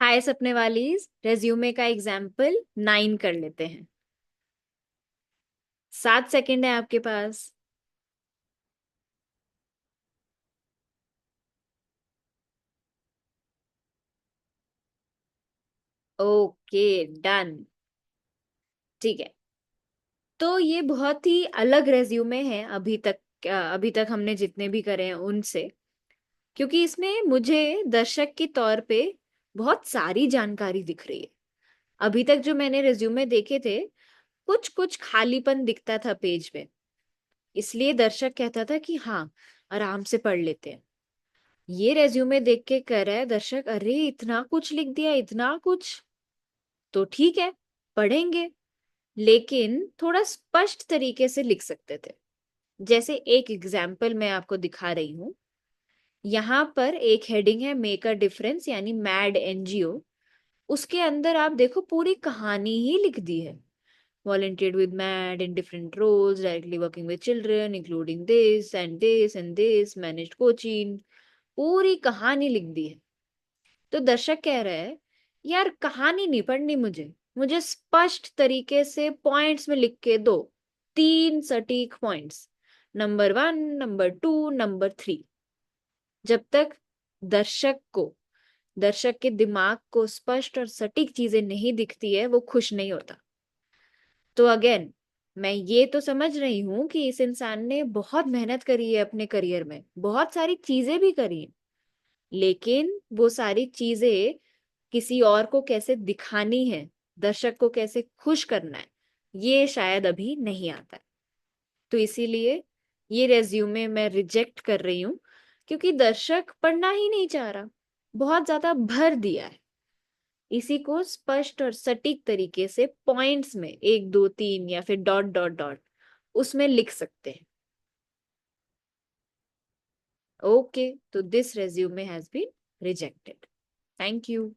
हाय सपने वाली, रेज्यूमे का एग्जाम्पल 9 कर लेते हैं। 7 सेकंड है आपके पास। Okay, done. ठीक है। तो ये बहुत ही अलग रेज्यूमे है अभी तक हमने जितने भी करे हैं उनसे, क्योंकि इसमें मुझे दर्शक के तौर पे बहुत सारी जानकारी दिख रही है। अभी तक जो मैंने रेज्यूमे देखे थे, कुछ कुछ खालीपन दिखता था पेज पे। इसलिए दर्शक कहता था कि हाँ, आराम से पढ़ लेते हैं। ये रेज्यूमे देख के कह रहा है दर्शक, अरे इतना कुछ लिख दिया, इतना कुछ। तो ठीक है, पढ़ेंगे, लेकिन थोड़ा स्पष्ट तरीके से लिख सकते थे। जैसे एक एग्जाम्पल मैं आपको दिखा रही हूँ। यहाँ पर एक हेडिंग है, मेक अ डिफरेंस, यानी मैड एनजीओ। उसके अंदर आप देखो, पूरी कहानी ही लिख दी है। Volunteered with MAD in different roles, directly working with children, including this and this and this, managed coaching। पूरी कहानी लिख दी है। तो दर्शक कह रहे हैं, यार कहानी नहीं पढ़नी, मुझे मुझे स्पष्ट तरीके से पॉइंट्स में लिख के दो। 3 सटीक पॉइंट्स, नंबर 1, नंबर 2, नंबर 3। जब तक दर्शक को, दर्शक के दिमाग को स्पष्ट और सटीक चीजें नहीं दिखती है, वो खुश नहीं होता। तो अगेन, मैं ये तो समझ रही हूं कि इस इंसान ने बहुत मेहनत करी है अपने करियर में, बहुत सारी चीजें भी करी हैं, लेकिन वो सारी चीजें किसी और को कैसे दिखानी है, दर्शक को कैसे खुश करना है, ये शायद अभी नहीं आता है। तो इसीलिए ये रेज्यूमे मैं रिजेक्ट कर रही हूँ, क्योंकि दर्शक पढ़ना ही नहीं चाह रहा। बहुत ज्यादा भर दिया है। इसी को स्पष्ट और सटीक तरीके से पॉइंट्स में, 1 2 3 या फिर डॉट डॉट डॉट, उसमें लिख सकते हैं। ओके, तो this resume has been rejected. Thank you.